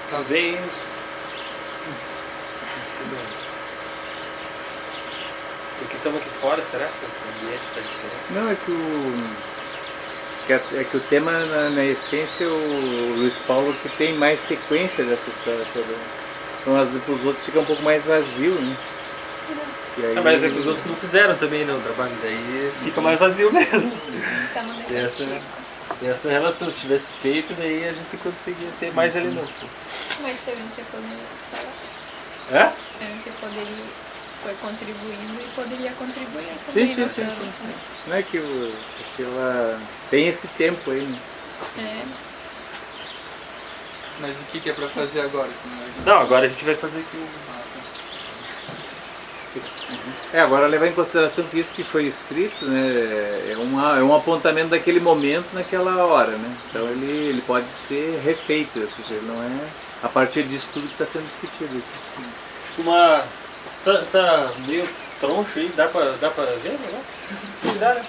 Talvez. Porque estamos aqui fora, será que o ambiente está diferente? Não, é que o tema, na essência, o Luiz Paulo que tem mais sequência dessa história toda. Então, às vezes, os outros ficam um pouco mais vazios, né? E aí, Mas é que os outros não fizeram também, não, o trabalho. Daí fica mais vazio mesmo. Essa relação, se tivesse feito, daí a gente conseguia ter mais ali no. Mas se a gente poderia falar. É? A gente poderia, foi contribuindo e poderia contribuir também. Sim. Não é que ela tem esse tempo aí, né? É. Mas o que é pra fazer agora? Não, agora a gente vai fazer aqui Agora levar em consideração que isso que foi escrito, né, é um apontamento daquele momento, naquela hora, né? Então ele pode ser refeito, ou seja, ele não é a partir disso tudo que está sendo discutido aqui. Tá meio troncho aí, dá pra ver, né? Sim, dá, né?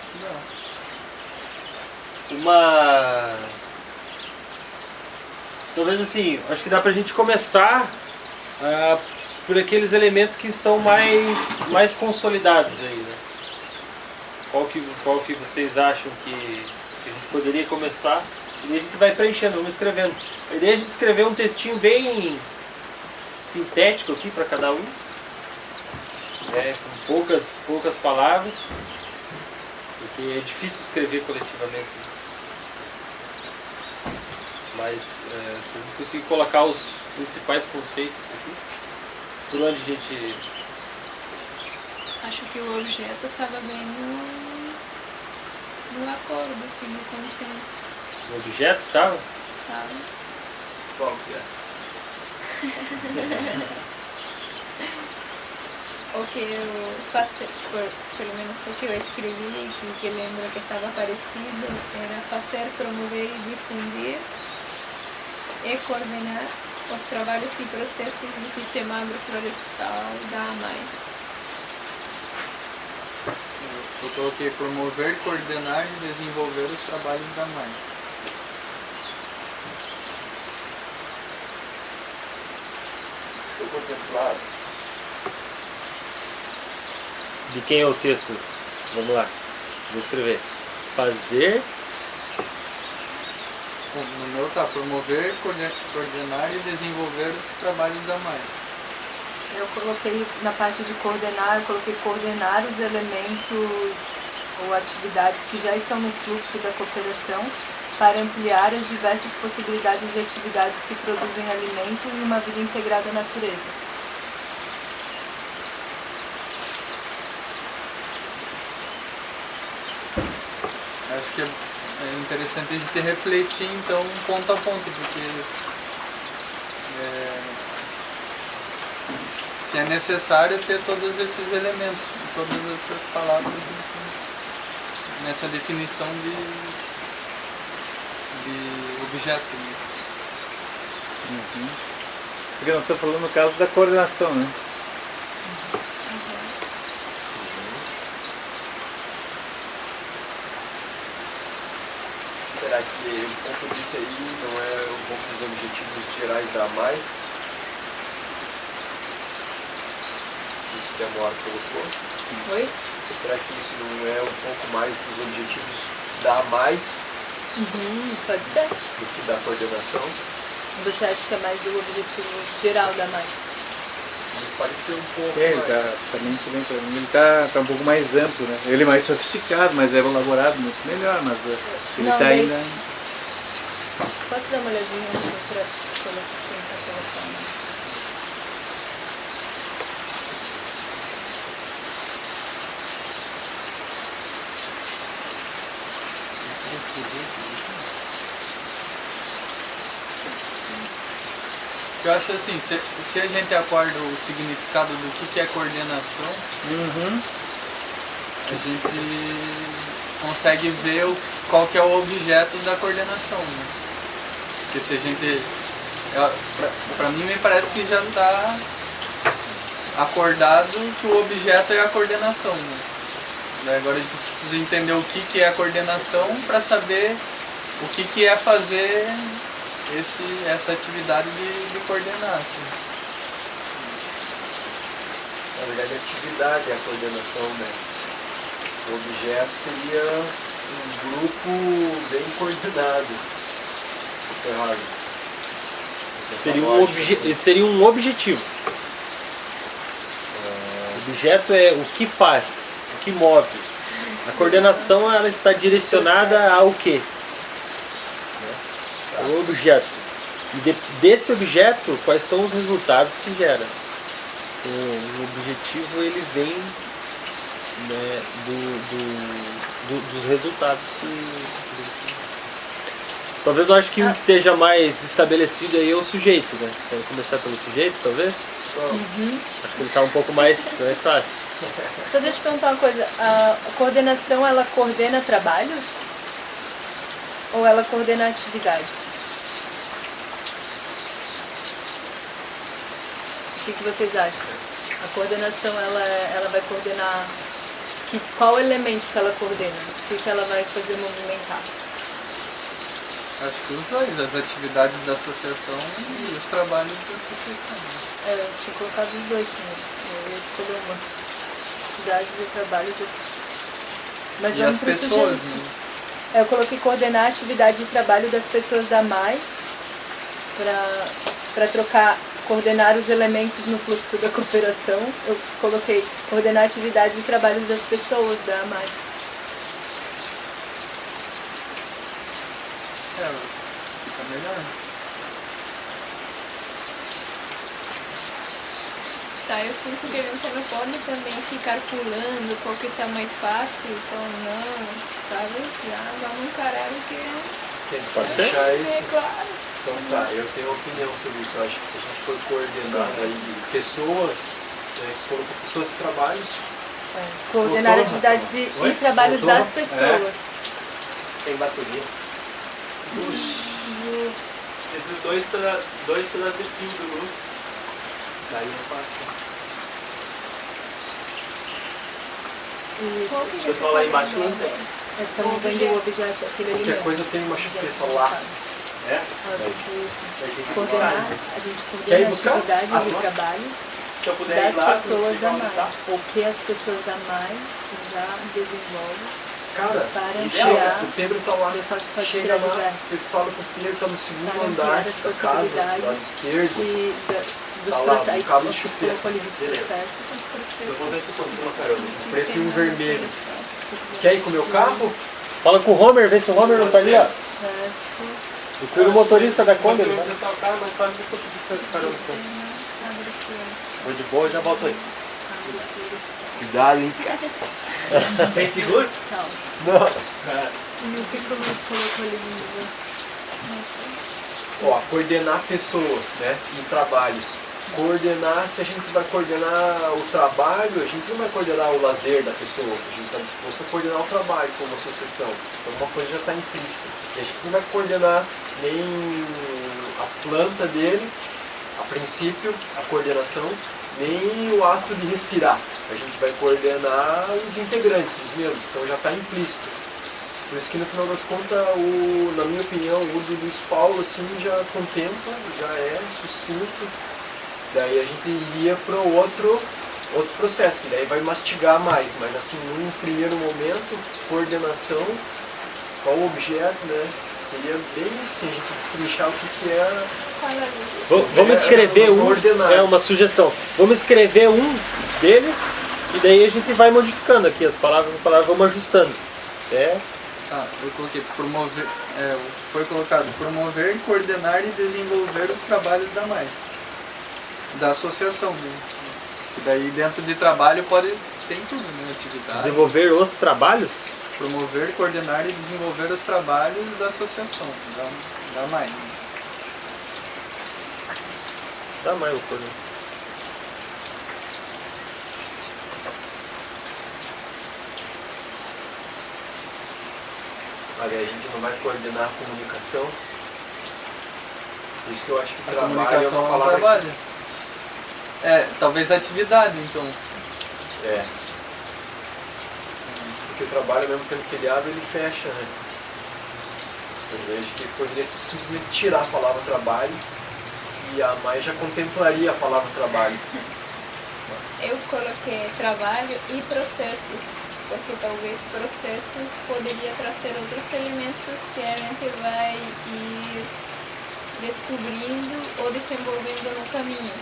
Talvez assim, acho que dá pra gente começar por aqueles elementos que estão mais consolidados aí, né? Qual que vocês acham que a gente poderia começar? E aí a gente vai preenchendo, vamos escrevendo. A ideia é a gente escrever um textinho bem sintético aqui para cada um, com poucas palavras, porque é difícil escrever coletivamente. Mas se a gente conseguir colocar os principais conceitos aqui, por onde a gente... Acho que o objeto estava bem no acordo, assim, no consenso. O objeto estava? Tava. Qual que é? O que eu faço, pelo menos o que eu escrevi, que lembro que estava parecido, era fazer, promover e difundir e coordenar os trabalhos e processos do sistema agroflorestal da AMAI. Eu coloquei promover, coordenar e desenvolver os trabalhos da AMAI. Estou contemplado. De quem é o texto? Vamos lá, vou escrever. Fazer... No meu tá promover, coordenar e desenvolver os trabalhos da AMAI. Eu coloquei na parte de coordenar, eu coloquei coordenar os elementos ou atividades que já estão no fluxo da cooperação para ampliar as diversas possibilidades de atividades que produzem alimento e uma vida integrada à natureza. Acho que é interessante a gente refletir, então, ponto a ponto, porque se é necessário ter todos esses elementos, todas essas palavras nessa definição de objeto. Né? Porque nós estamos falando no caso da coordenação, né? Será que um pouco disso aí não é um pouco dos objetivos gerais da AMAI? Isso que a Moara colocou? Oi? Será que isso não é um pouco mais dos objetivos da AMAI Pode ser. do que da coordenação? Você acha que é mais do objetivo geral da AMAI? Me pareceu um pouco Ele mais. também ele está um pouco mais amplo, né? Ele é mais sofisticado, mais elaborado, muito melhor, mas ele Não, está daí- ainda... Posso dar uma olhadinha na outra colocação que está colocando? Eu acho assim, se a gente acorda o significado do que é coordenação, a gente consegue ver qual que é o objeto da coordenação. Né? Porque se a gente... Pra mim me parece que já está acordado que o objeto é a coordenação. Né? Daí agora a gente precisa entender o que é a coordenação para saber o que é fazer essa atividade de coordenar. Assim. Na verdade, a atividade é a coordenação, né? O objeto seria um grupo bem coordenado. Errado. Seria um objetivo. O objeto é o que faz, o que move. A coordenação ela está direcionada ao quê? O objeto. E desse objeto, quais são os resultados que gera? O objetivo ele vem, né, dos resultados que... Talvez eu acho que o que esteja mais estabelecido aí é o sujeito, né? Vamos começar pelo sujeito, talvez? Acho que ele está um pouco mais fácil. Só deixa eu perguntar uma coisa. A coordenação, ela coordena trabalhos? Ou ela coordena atividades? O que vocês acham? A coordenação, ela vai coordenar... Qual elemento que ela coordena? O que ela vai fazer movimentar? Acho que os dois, as atividades da associação e os trabalhos da associação. Eu tinha colocado os dois também. Eu ia escolher uma. Atividades e trabalhos. Mas E vamos as pro pessoas, sujeito. né? Eu coloquei coordenar atividades e trabalho das pessoas da MAI para coordenar os elementos no fluxo da cooperação. Eu coloquei coordenar atividades e trabalhos das pessoas da MAI. Fica melhor. Tá, eu sinto que a gente não pode também ficar pulando qual que tá mais fácil, qual não, sabe? Já vamos encarar o que é. Quem Pode ser? deixar esse... É claro. Então tá, eu tenho opinião sobre isso. Eu acho que se a gente for coordenar aí pessoas, né, você colocou pessoas e trabalhos, Coordenar Voltou, atividades Rafael? e trabalhos Voltou? das pessoas. tem bateria. Esses dois pedaços de fio de luz. Daí eu faço. Qual que a O gente pessoal lá pode embaixo usar? não tem. Então vem o objeto, aquele ali Qualquer mesmo. coisa eu tenho uma chupeta lá. É? Coordenar, a gente Quer ir coordena buscar? atividades Ah, e sim. trabalhos Se eu puder ir das lá, pessoas da onde MAI. tá? O que as pessoas da MAI já desenvolvem Cara, para chega, ampliar, o Pedro tá lá. eu faço pode Chega tirar lá, diversas, você fala com o Pedro, tá no segundo para andar ampliar as da casa, do possibilidades lado esquerdo. dos Tá lá, processos. um Aí cabo de eu chupeta. coloco ali dos Beleza. processos. Eu vou ver se consigo uma carona. Um preto e um vermelho. Quer ir com o meu carro? Fala com o Homer, vê se o Homer não tá ali, ó. Processo. Procura o motorista da Kombi. Eu Tá? vou testar o carro, mas faz isso que eu preciso fazer carona. Vou de boa e já volto aí. Cuidado, hein, cara. Tem seguro? Tchau. Não. E o que que mais colocou ali no nível? Ó, coordenar pessoas, né, em trabalhos. Coordenar, se a gente vai coordenar o trabalho, a gente não vai coordenar o lazer da pessoa, a gente está disposto a coordenar o trabalho como associação. Então uma coisa já está implícita. E a gente não vai coordenar nem as plantas dele, a princípio, a coordenação, nem o ato de respirar. A gente vai coordenar os integrantes, os membros, então já está implícito. Por isso que no final das contas, na minha opinião, o do Luiz Paulo assim, já contempla, já é sucinto. Daí a gente iria para outro processo, que daí vai mastigar mais, mas assim, num primeiro momento, coordenação, qual o objeto, né? Seria bem assim, a gente destrinchar o que é. Vamos escrever ordenar. uma sugestão. Vamos escrever um deles e daí a gente vai modificando aqui as palavras, vamos ajustando. Tá, eu coloquei promover, foi colocado promover, coordenar e desenvolver os trabalhos da MAI, da associação, né? E daí dentro de trabalho tem tudo, né? Atividade. Desenvolver os trabalhos? Promover, coordenar e desenvolver os trabalhos da associação, da MAI. Dá mais uma coisa. Olha, a gente não vai coordenar a comunicação. Por isso que eu acho que A trabalho é comunicação uma é um palavra. trabalho. Talvez atividade, então. É. Porque o trabalho, ao mesmo tempo que ele abre, ele fecha, né? Eu vejo que poderia simplesmente tirar a palavra trabalho e a MAI já contemplaria a palavra trabalho. Eu coloquei trabalho e processos, porque talvez processos poderia trazer outros elementos que a gente vai ir descobrindo ou desenvolvendo no caminho.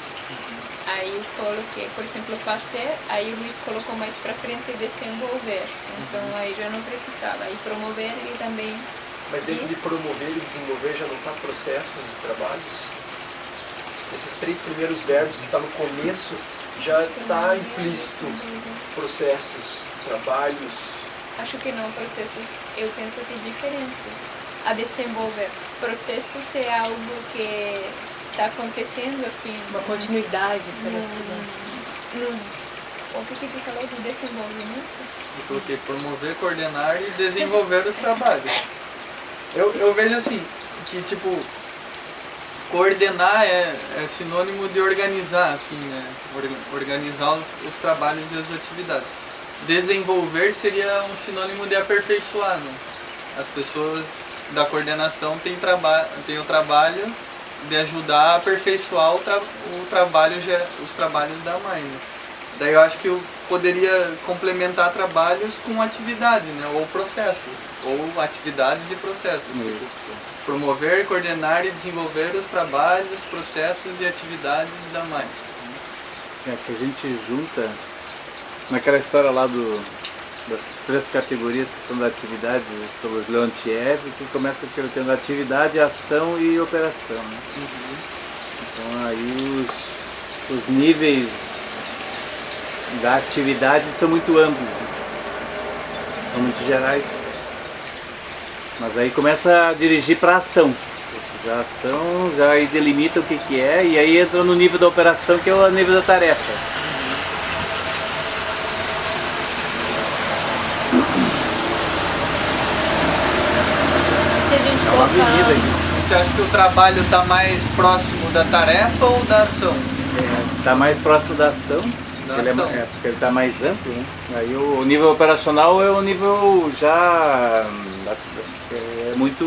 Aí eu coloquei, por exemplo, fazer, aí o Luiz colocou mais para frente desenvolver. Então aí já não precisava. Aí promover ele também. Mas dentro de promover e desenvolver já não está processos e trabalhos? Esses 3 primeiros verbos que está no começo já está implícito processos, trabalhos. Acho que não, processos eu penso que é diferente. A desenvolver. Processos é algo que está acontecendo assim. Uma continuidade, O que tu falou do desenvolvimento? Eu coloquei promover, coordenar e desenvolver os trabalhos. Eu vejo assim, que tipo, coordenar é sinônimo de organizar, assim, né? Organizar os trabalhos e as atividades. Desenvolver seria um sinônimo de aperfeiçoar, né? As pessoas da coordenação têm o trabalho de ajudar a aperfeiçoar os trabalhos da mãe, né? Daí eu acho que eu poderia complementar trabalhos com atividade, né? Ou processos, ou atividades e processos. Tipo, promover, coordenar e desenvolver os trabalhos, processos e atividades da mãe. Que a gente junta naquela história lá das 3 categorias que são da atividade pelo Leontiev, que começa tendo atividade, ação e operação, né? Então aí os níveis da atividade são muito amplos, né? São muito gerais, mas aí começa a dirigir para a ação. A ação já aí delimita o que é, e aí entra no nível da operação, que é o nível da tarefa. Se a gente É uma avenida aqui. Você acha que o trabalho está mais próximo da tarefa ou da ação? Está mais próximo da ação, Da porque ação. porque ele está mais amplo, né? Aí o nível operacional é o nível já é muito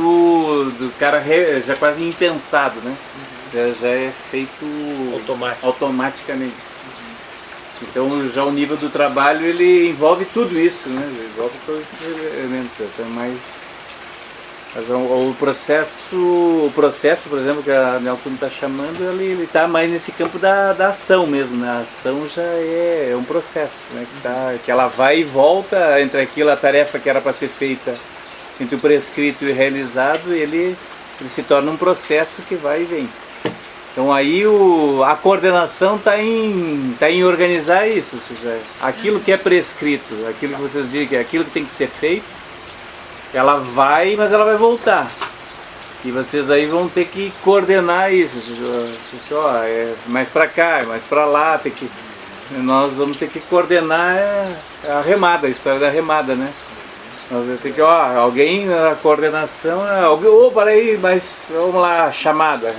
do cara já quase impensado, né? Já é feito automaticamente. Então já o nível do trabalho ele envolve tudo isso, né? Ele envolve todos esses elementos. Mas o processo, por exemplo, que a Nelton está chamando, ele está mais nesse campo da ação mesmo, né? A ação já é um processo, né? Que ela vai e volta entre aquilo, a tarefa que era para ser feita, entre o prescrito e o realizado, ele se torna um processo que vai e vem. Então aí a coordenação está em organizar isso, ou seja, aquilo que é prescrito, aquilo que vocês dizem que é aquilo que tem que ser feito, ela vai, mas ela vai voltar. E vocês aí vão ter que coordenar isso. Ó, é mais para cá, é mais para lá. Nós vamos ter que coordenar a remada, a história da remada, né? Nós vamos ter que, alguém na coordenação, para aí, mas vamos lá, a chamada,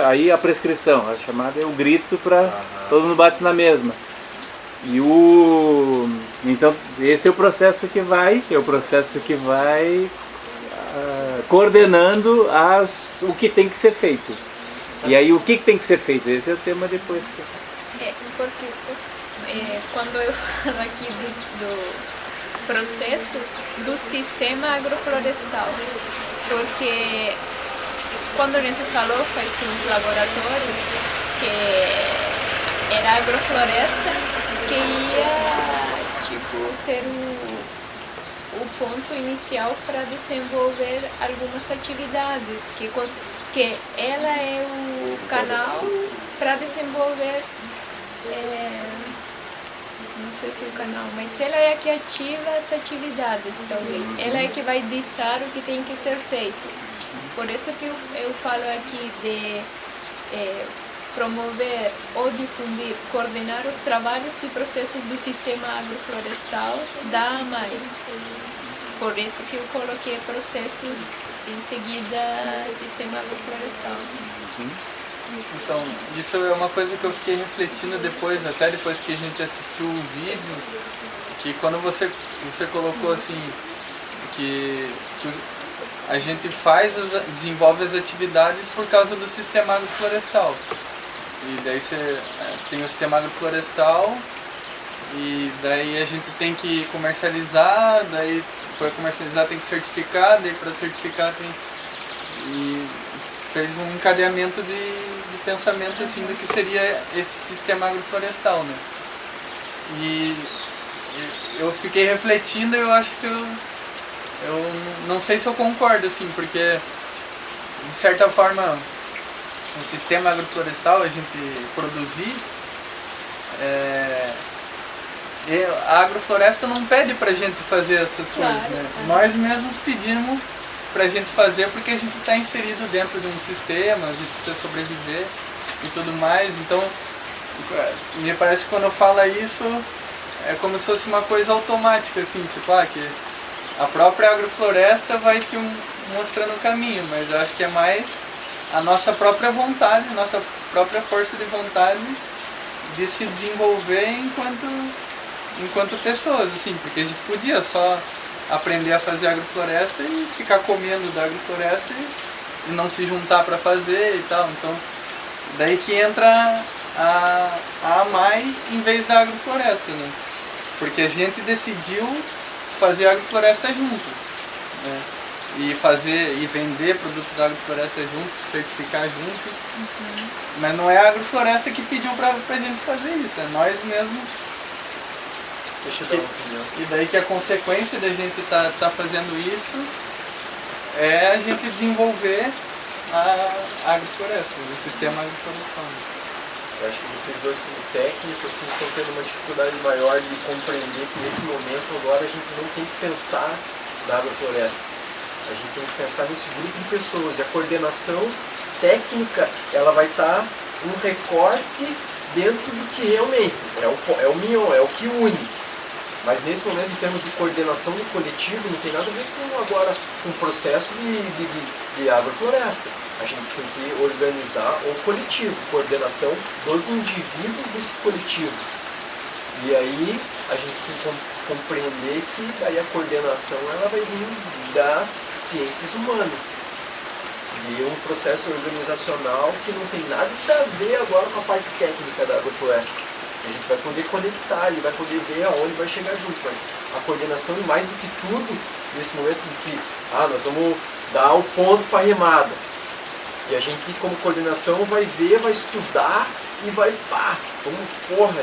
aí a prescrição. A chamada é o grito para todo mundo bate na mesma. Então esse é o processo que vai coordenando o que tem que ser feito. E aí o que tem que ser feito? Esse é o tema depois. Porque quando eu falo aqui do processos do sistema agroflorestal, porque quando a gente falou faz uns laboratórios que era agrofloresta que ia ser o ponto inicial para desenvolver algumas atividades, que ela é o canal para desenvolver, não sei se é o canal, mas ela é a que ativa as atividades, talvez. Ela é que vai ditar o que tem que ser feito. Por isso que eu falo aqui de promover ou difundir, coordenar os trabalhos e processos do sistema agroflorestal da AMAI. Por isso que eu coloquei processos em seguida sistema agroflorestal. Então, isso é uma coisa que eu fiquei refletindo depois, até depois que a gente assistiu o vídeo, que quando você colocou assim, que a gente desenvolve as atividades por causa do sistema agroflorestal. E daí você tem o sistema agroflorestal e daí a gente tem que comercializar, daí para comercializar tem que certificar, daí para certificar tem... E fez um encadeamento de pensamento assim do que seria esse sistema agroflorestal, né? E eu fiquei refletindo e eu acho que eu não sei se eu concordo, assim, porque de certa forma o sistema agroflorestal, a gente produzir, a agrofloresta não pede pra gente fazer essas coisas, né? Nós mesmos pedimos pra gente fazer porque a gente está inserido dentro de um sistema, a gente precisa sobreviver e tudo mais. Então, me parece que quando eu falo isso, é como se fosse uma coisa automática, assim, tipo, que a própria agrofloresta vai te mostrando o caminho, mas eu acho que é mais a nossa própria vontade, a nossa própria força de vontade de se desenvolver enquanto pessoas, assim, porque a gente podia só aprender a fazer agrofloresta e ficar comendo da agrofloresta e não se juntar para fazer e tal. Então, daí que entra a AMAI em vez da agrofloresta, né? Porque a gente decidiu fazer agrofloresta junto, né? E vender produtos da agrofloresta juntos, certificar junto. Mas não é a agrofloresta que pediu pra gente fazer isso, é nós mesmos. Deixa eu dar uma opinião. E daí que a consequência da gente tá fazendo isso é a gente desenvolver a agrofloresta, o sistema agroflorestal. Eu acho que vocês dois, como técnicos, assim, estão tendo uma dificuldade maior de compreender que nesse momento agora a gente não tem que pensar na agrofloresta. A gente tem que pensar nesse grupo de pessoas. E a coordenação técnica, ela vai estar um recorte dentro do que realmente é o mignon, é o que une. Mas nesse momento, em termos de coordenação do coletivo, não tem nada a ver com o processo de agrofloresta. A gente tem que organizar o coletivo, coordenação dos indivíduos desse coletivo. E aí a gente tem que compreender que daí a coordenação ela vai vir das ciências humanas. E um processo organizacional que não tem nada a ver agora com a parte técnica da agrofloresta. A gente vai poder conectar, ele vai poder ver aonde vai chegar junto, mas a coordenação e mais do que tudo, nesse momento em que nós vamos dar o ponto para a remada. E a gente como coordenação vai ver, vai estudar e vai,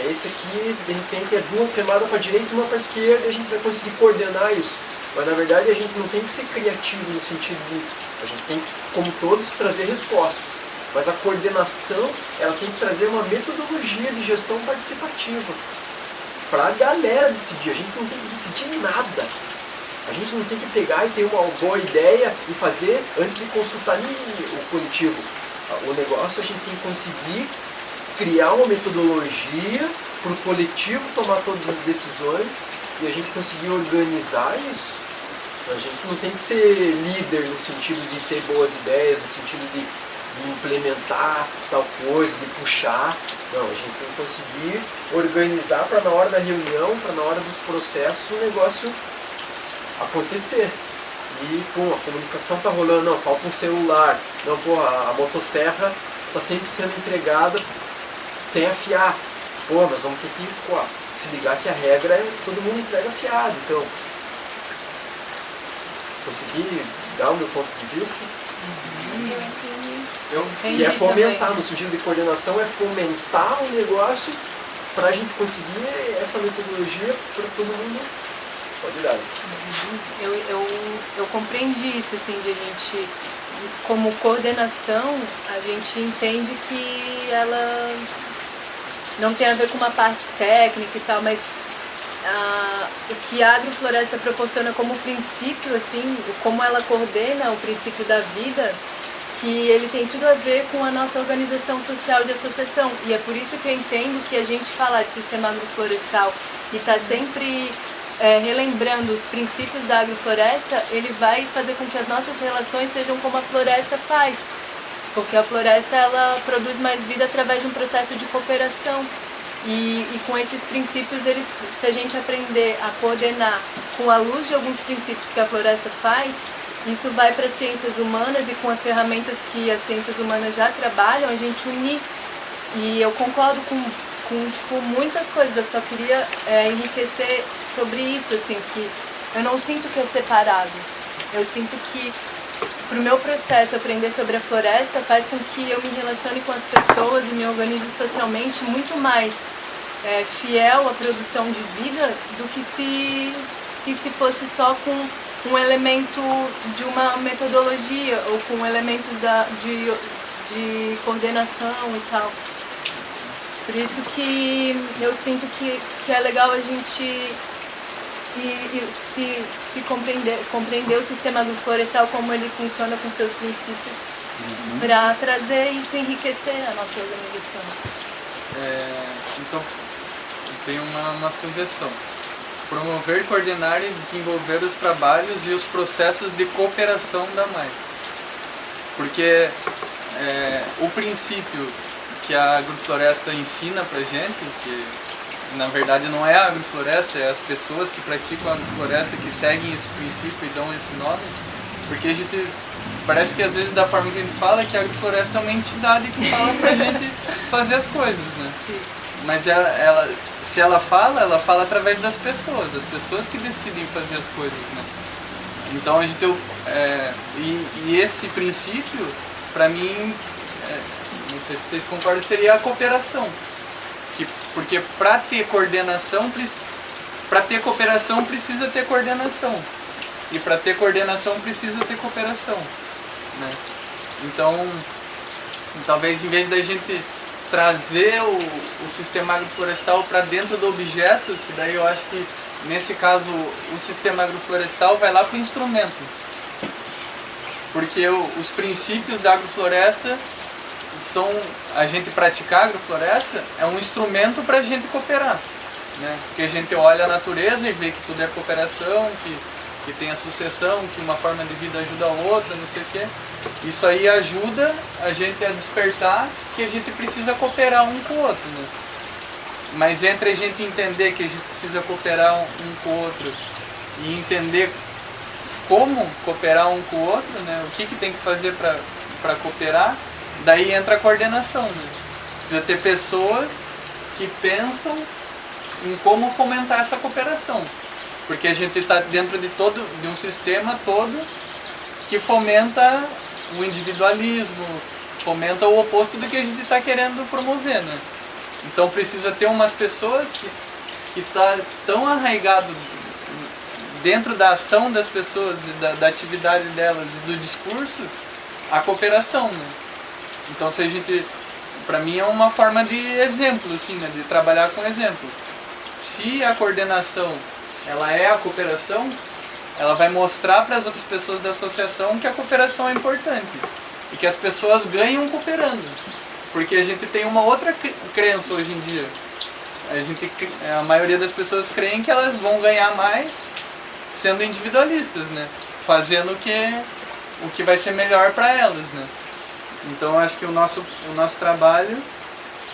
esse aqui de repente é 2 remadas para a direita e uma para a esquerda e a gente vai conseguir coordenar isso. Mas na verdade a gente não tem que ser criativo no sentido de, a gente tem que, como todos, trazer respostas. Mas a coordenação, ela tem que trazer uma metodologia de gestão participativa para a galera decidir. A gente não tem que decidir nada. A gente não tem que pegar e ter uma boa ideia e fazer antes de consultar o coletivo. O negócio a gente tem que conseguir criar uma metodologia para o coletivo tomar todas as decisões e a gente conseguir organizar isso. A gente não tem que ser líder no sentido de ter boas ideias, no sentido de implementar tal coisa, de puxar. Não, a gente tem que conseguir organizar para na hora da reunião, para na hora dos processos, o negócio acontecer. E, a comunicação está rolando, não, falta um celular, não, a motosserra está sempre sendo entregada sem afiar. Nós vamos ter que se ligar que a regra é todo mundo entrega afiado. Então, consegui dar o meu ponto de vista? E é fomentar, também. No sentido de coordenação, é fomentar o negócio para a gente conseguir essa metodologia para todo mundo. Pode dar. Eu compreendi isso, assim, de a gente, como coordenação, a gente entende que ela não tem a ver com uma parte técnica e tal, mas o que a agrofloresta proporciona como princípio, assim, como ela coordena o princípio da vida, que ele tem tudo a ver com a nossa organização social de associação. E é por isso que eu entendo que a gente falar de sistema agroflorestal e está sempre relembrando os princípios da agrofloresta, ele vai fazer com que as nossas relações sejam como a floresta faz. Porque a floresta, ela produz mais vida através de um processo de cooperação. E com esses princípios, se a gente aprender a coordenar com a luz de alguns princípios que a floresta faz, isso vai para as ciências humanas e com as ferramentas que as ciências humanas já trabalham, a gente unir. E eu concordo com tipo, muitas coisas, eu só queria enriquecer sobre isso, assim, que eu não sinto que é separado. Eu sinto que pro meu processo aprender sobre a floresta faz com que eu me relacione com as pessoas e me organize socialmente muito mais fiel à produção de vida do que se fosse só com um elemento de uma metodologia ou com elementos de coordenação e tal. Por isso que eu sinto que é legal a gente se compreender o sistema agroflorestal, como ele funciona com seus princípios, para trazer isso e enriquecer a nossa organização. Então, eu tenho uma sugestão. Promover, coordenar e desenvolver os trabalhos e os processos de cooperação da MAI. Porque o princípio que a agrofloresta ensina pra gente, que na verdade não é a agrofloresta, é as pessoas que praticam a agrofloresta que seguem esse princípio e dão esse nome, porque a gente parece que às vezes da forma que a gente fala que a agrofloresta é uma entidade que fala pra gente fazer as coisas, né? Mas se ela fala através das pessoas que decidem fazer as coisas, né? Então a gente e esse princípio, pra mim, não sei se vocês concordam, seria a cooperação. Porque para ter cooperação precisa ter coordenação. E para ter coordenação precisa ter cooperação, né? Então, talvez em vez da gente trazer o sistema agroflorestal para dentro do objeto, que daí eu acho que nesse caso o sistema agroflorestal vai lá para o instrumento. Porque os princípios da agrofloresta são, a gente praticar agrofloresta é um instrumento para a gente cooperar, né? Porque a gente olha a natureza e vê que tudo é cooperação, que tem a sucessão, que uma forma de vida ajuda a outra, não sei o quê. Isso aí ajuda a gente a despertar que a gente precisa cooperar um com o outro, né? Mas entre a gente entender que a gente precisa cooperar um com o outro e entender como cooperar um com o outro, né? O que tem que fazer para cooperar, daí entra a coordenação, né? Precisa ter pessoas que pensam em como fomentar essa cooperação. Porque a gente está dentro de um sistema todo que fomenta o individualismo, fomenta o oposto do que a gente está querendo promover, né? Então precisa ter umas pessoas que tá tão arraigado dentro da ação das pessoas, da atividade delas e do discurso, a cooperação, né? Então se a gente, para mim é uma forma de exemplo, assim, né? De trabalhar com exemplo. Se a coordenação ela é a cooperação, ela vai mostrar para as outras pessoas da associação que a cooperação é importante e que as pessoas ganham cooperando. Porque a gente tem uma outra crença hoje em dia. A maioria das pessoas creem que elas vão ganhar mais sendo individualistas, né? Fazendo o que vai ser melhor para elas, né? Então eu acho que o nosso trabalho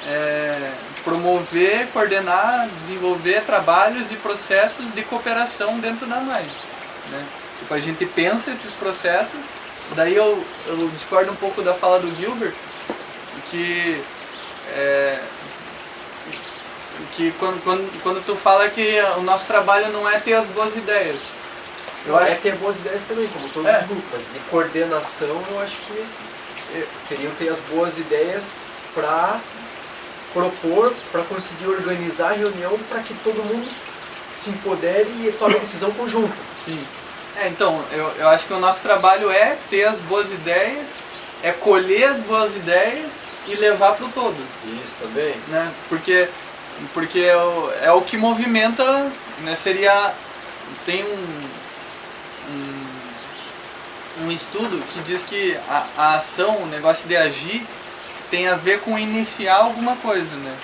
é promover, coordenar, desenvolver trabalhos e processos de cooperação dentro da MAI, né? Tipo, a gente pensa esses processos, daí eu discordo um pouco da fala do Gilbert, que quando tu fala que o nosso trabalho não é ter as boas ideias. Eu acho que ter boas ideias também, como todos os grupos, mas de coordenação eu acho que seriam ter as boas ideias para propor, para conseguir organizar a reunião para que todo mundo se empodere e tome decisão conjunta. Sim. Então, eu acho que o nosso trabalho é ter as boas ideias, é colher as boas ideias e levar para o todo. Isso também. Né? Porque é o que movimenta, né? Tem um estudo que diz que a ação, o negócio de agir, tem a ver com iniciar alguma coisa, né?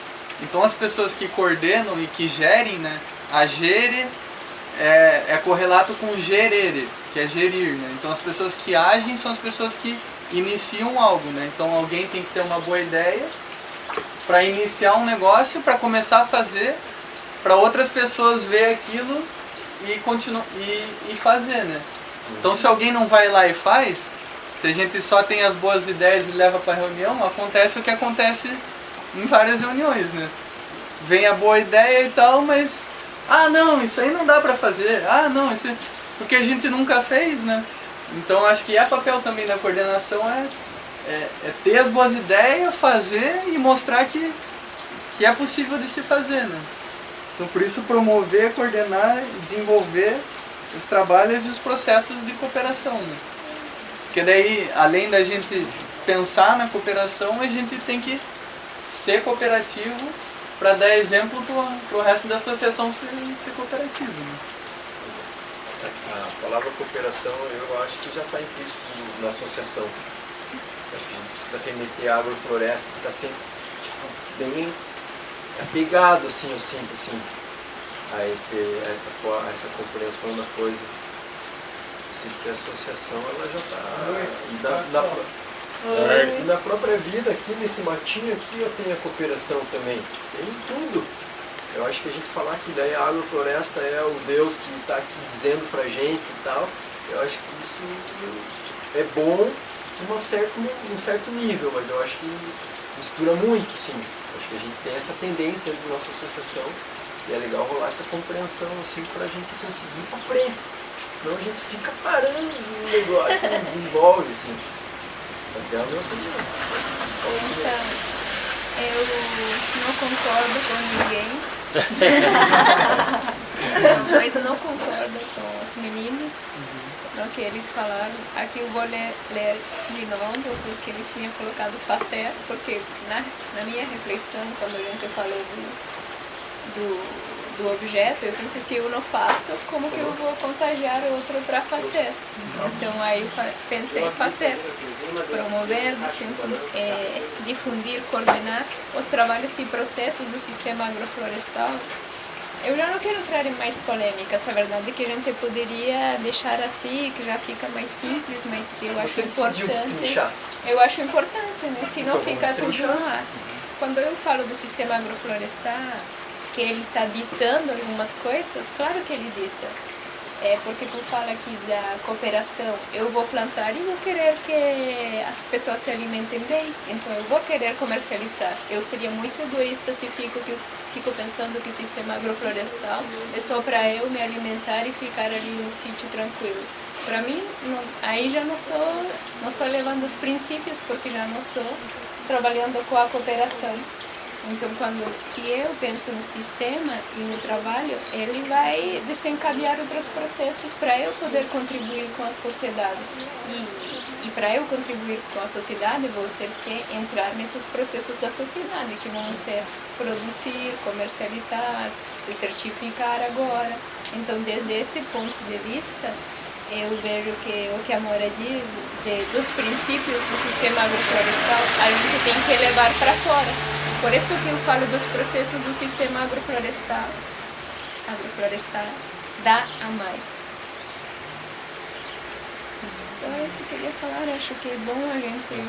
Então as pessoas que coordenam e que gerem, né? A gere é correlato com gerere, que é gerir, né? Então as pessoas que agem são as pessoas que iniciam algo, né? Então alguém tem que ter uma boa ideia para iniciar um negócio, para começar a fazer, para outras pessoas ver aquilo e continuar e fazer, né? Então se alguém não vai lá e faz, se a gente só tem as boas ideias e leva para reunião, acontece o que acontece em várias reuniões, né? Vem a boa ideia e tal, mas não, isso aí não dá para fazer. Não, isso porque a gente nunca fez, né? Então acho que papel também da coordenação é ter as boas ideias, fazer e mostrar que é possível de se fazer, né? Então por isso promover, coordenar e desenvolver os trabalhos e os processos de cooperação, né? Porque daí, além da gente pensar na cooperação, a gente tem que ser cooperativo para dar exemplo para o resto da associação ser cooperativo, né? A palavra cooperação eu acho que já está implícito na associação. Acho que a gente precisa remeter a agrofloresta, está sempre bem apegado, assim, eu sinto, assim, a essa compreensão da coisa. Eu sinto que a associação ela já está... E na própria vida, aqui nesse matinho aqui, eu tenho a cooperação também. Tem tudo. Eu acho que a gente falar que daí a agrofloresta é o Deus que está aqui dizendo pra gente e tal, eu acho que isso é bom em um certo nível, mas eu acho que mistura muito, sim. Eu acho que a gente tem essa tendência dentro da nossa associação e é legal rolar essa compreensão assim pra gente conseguir ir pra frente. Senão a gente fica parando no negócio, não desenvolve, assim. Mas é a minha opinião. Então, eu não concordo com ninguém. Não, mas eu não concordo com os meninos no que eles falaram. Aqui eu vou ler de novo, porque ele tinha colocado fazer, porque na minha reflexão, quando a gente falou do objeto, eu pensei, se eu não faço, como que eu vou contagiar outro para fazer? Então aí eu pensei em fazer, promover, difundir, coordenar os trabalhos e processos do sistema agroflorestal. Eu já não quero entrar em mais polêmicas, a verdade é que a gente poderia deixar assim, que já fica mais simples, mas eu acho importante. Eu acho importante, né? Se não fica tudo no ar. Quando eu falo do sistema agroflorestal, que ele está ditando algumas coisas, claro que ele dita. Porque tu fala aqui da cooperação, eu vou plantar e vou querer que as pessoas se alimentem bem, então eu vou querer comercializar. Eu seria muito egoísta se fico pensando que o sistema agroflorestal é só para eu me alimentar e ficar ali num sítio tranquilo. Para mim, não, aí já não tô levando os princípios, porque já não estou trabalhando com a cooperação. Então, se eu penso no sistema e no trabalho, ele vai desencadear outros processos para eu poder contribuir com a sociedade. E para eu contribuir com a sociedade, eu vou ter que entrar nesses processos da sociedade, que vão ser produzir, comercializar, se certificar agora. Então, desde esse ponto de vista, eu vejo que o que a Moura diz, dos princípios do sistema agroflorestal, a gente tem que levar para fora. Por isso que eu falo dos processos do sistema agroflorestal da AMAI. Só isso que eu queria falar, acho que é bom a gente...